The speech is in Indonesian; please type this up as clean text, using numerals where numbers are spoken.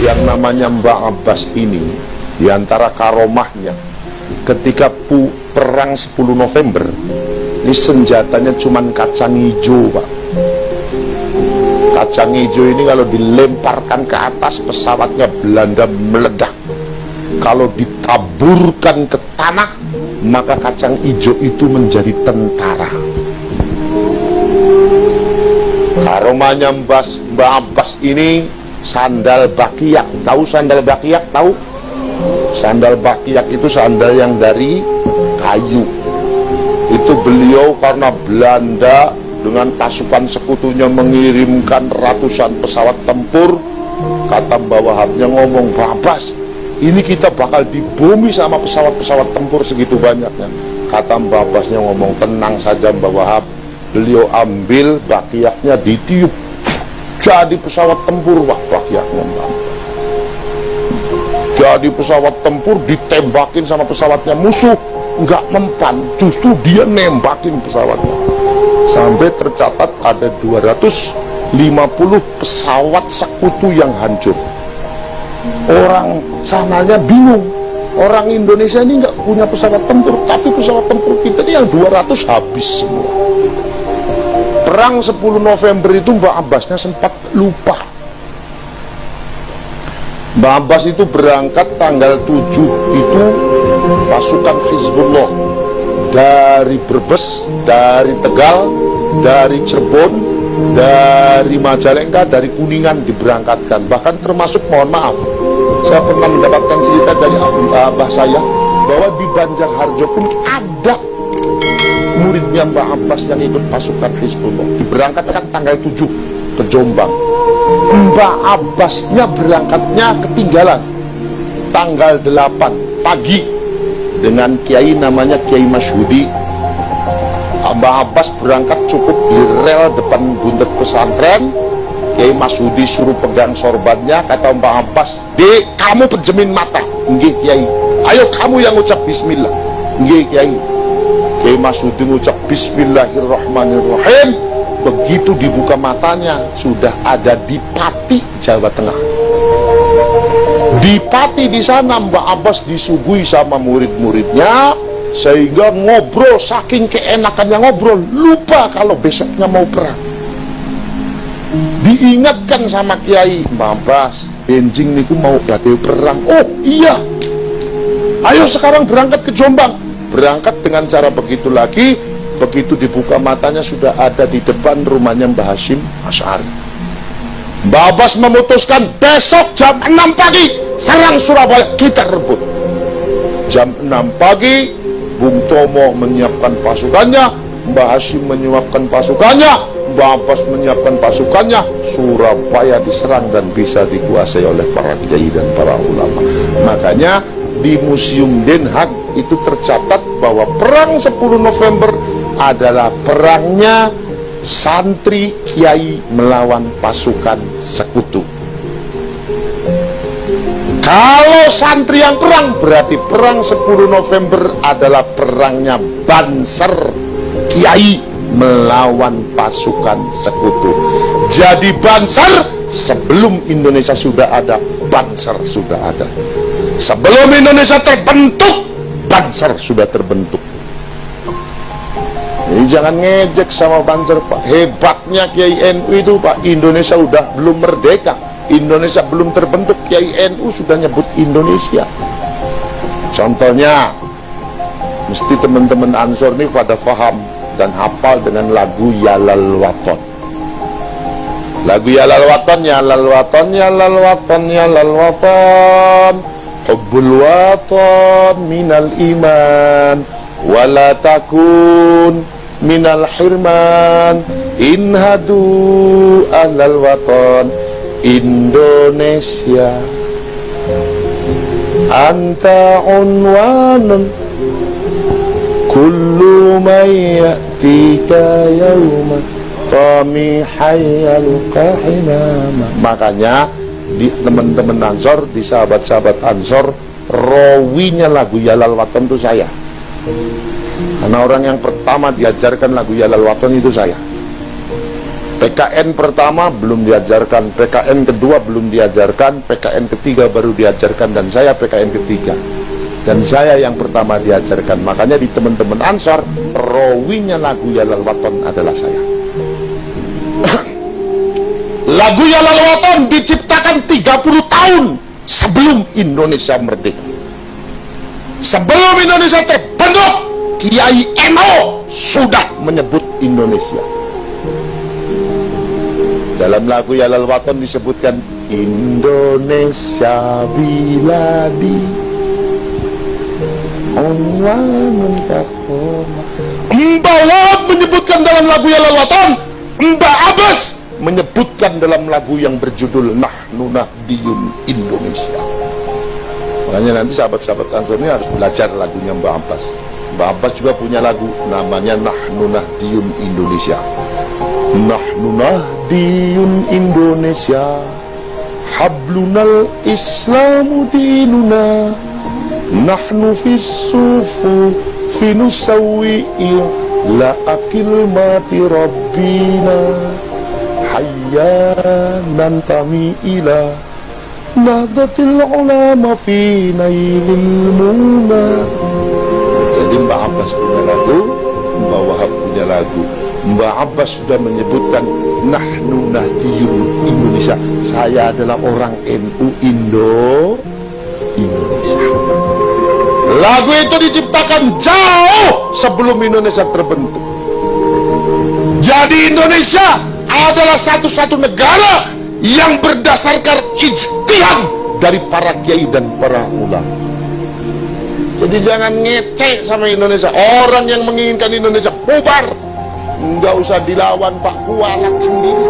yang namanya Mbah Abbas ini, diantara karomahnya, ketika perang 10 November, ini senjatanya cuman kacang hijau, Pak. Kacang hijau ini kalau dilemparkan ke atas, pesawatnya Belanda meledak. Kalau ditaburkan ke tanah, maka kacang hijau itu menjadi tentara. Karomahnya Mbah Abbas ini sandal bakiak. Tahu sandal bakiak? Tahu? Sandal bakiak itu sandal yang dari kayu. Itu beliau karena Belanda dengan pasukan sekutunya mengirimkan ratusan pesawat tempur. Kata Mbah Wahabnya ngomong, Mbah Abbas, ini kita bakal dibumi sama pesawat-pesawat tempur segitu banyaknya. Kata Mbah Abbasnya ngomong, tenang saja Mbah Wahab. Beliau ambil bakiaknya, ditiup, jadi pesawat tempur, wah bakiaknya Mbah. Jadi pesawat tempur, ditembakin sama pesawatnya musuh, nggak mempan, justru dia nembakin pesawatnya. Sampai tercatat ada 250 pesawat sekutu yang hancur. Orang sananya bingung, orang Indonesia ini nggak punya pesawat tempur, tapi pesawat tempur kita ini yang 200 habis semua. Perang 10 November itu Mbah Abbasnya sempat lupa. Mbah Abbas itu berangkat tanggal 7 itu pasukan Hizbullah dari Brebes, dari Tegal, dari Cirebon, dari Majalengka, dari Kuningan diberangkatkan. Bahkan termasuk, mohon maaf, saya pernah mendapatkan cerita dari abah saya bahwa di Banjarharjo pun ada muridnya Mbah Abbas yang ikut pasukan Hizbullah. Diberangkatkan tanggal 7 ke Jombang. Mbah Abbasnya berangkatnya ketinggalan tanggal 8 pagi dengan kiai namanya Kiai Masyhudi. Mbah Abbas berangkat cukup di rel depan buntet pesantren. Kiai Masyhudi suruh pegang sorbannya. Kata Mbah Abbas, "Dek, kamu penjemin mata." "Nggih Kiai." "Ayo kamu yang ucap bismillah." "Nggih Kiai." Kiai Masyhudi mengucap bismillahirrahmanirrahim. Begitu dibuka matanya, sudah ada di Pati, Jawa Tengah. Di Pati di sana Mbah Abbas disuguhi sama murid-muridnya, sehingga ngobrol, saking keenakannya ngobrol, lupa kalau besoknya mau perang. Diingatkan sama Kiai, Mbah Abbas, benjing niku mau badhe perang. "Oh iya, ayo sekarang berangkat ke Jombang." Berangkat dengan cara begitu lagi. Begitu dibuka matanya sudah ada di depan rumahnya Mbah Hashim Asy'ari. Mbah Abbas memutuskan, besok jam 6 pagi serang Surabaya, kita rebut. Jam 6 pagi Bung Tomo menyiapkan pasukannya, Mbah Hashim menyiapkan pasukannya, Mbah Abbas menyiapkan pasukannya. Surabaya diserang dan bisa dikuasai oleh para kiai dan para ulama. Makanya di Museum Den Haag itu tercatat bahwa perang 10 November adalah perangnya santri kiai melawan pasukan sekutu. Kalau santri yang perang, berarti perang 10 November adalah perangnya Banser kiai melawan pasukan sekutu. Jadi Banser sebelum Indonesia sudah ada, Banser sudah ada. Sebelum Indonesia terbentuk, Banser sudah terbentuk. Jadi jangan ngejek sama Banser, Pak. Hebatnya Kiai NU itu, Pak. Indonesia udah belum merdeka, Indonesia belum terbentuk, Kiai NU sudah nyebut Indonesia. Contohnya, mesti teman-teman Ansor ini pada paham dan hafal dengan lagu Yalal Waton. Lagu Yalal Waton, Yalal Waton, Yalal Waton, Yalal Waton, Hubbul Waton minal iman, wala takun minal hirman, inhadu alal waton, Indonesia anta unwanun kullu mayyatika yawma kami hayyal qahinama. Makanya di teman-teman Ansor, di sahabat-sahabat Ansor, rawinya lagu Yalal Waton itu saya. Karena orang yang pertama diajarkan lagu Yalal Waton itu saya. PKN pertama belum diajarkan, PKN kedua belum diajarkan, PKN ketiga baru diajarkan, dan saya PKN ketiga. Dan saya yang pertama diajarkan. Makanya di teman-teman Ansor, perawinya lagu Ya Lal Waton adalah saya. Lagu Ya Lal Waton diciptakan 30 tahun sebelum Indonesia merdeka. Sebelum Indonesia terbentuk, Kiai NO sudah menyebut Indonesia. Dalam lagu Ya Lal Waton disebutkan Indonesia biladi onwangun kakoma. Mbak Wahab menyebutkan dalam lagu Ya Lal Waton, Mbak Abbas menyebutkan dalam lagu yang berjudul Nahnu Nahdiyun Indonesia. Makanya nanti sahabat-sahabat Ansor ini harus belajar lagunya Mbak Abbas. Mbak Abbas juga punya lagu namanya Nahnu Nahdiyun Indonesia. Nahnu Nahdiyun Indonesia, hablunal Islamu dinuna, nahnu fissufu finusawi'i la akil mati rabbina, hayya nantami ila nahdatil ulama fi nailil muna. Jadi Mbak Abbas punya lagu, Mbak Wahab punya lagu. Mbak Abbas sudah menyebutkan Nahnu Nahdiyun Indonesia, saya adalah orang NU Indonesia. Lagu itu diciptakan jauh sebelum Indonesia terbentuk. Jadi Indonesia adalah satu-satu negara yang berdasarkan ijtihad dari para kiai dan para ulama. Jadi jangan ngecek sama Indonesia. Orang yang menginginkan Indonesia bubar, nggak usah dilawan Pak Kualat sendiri.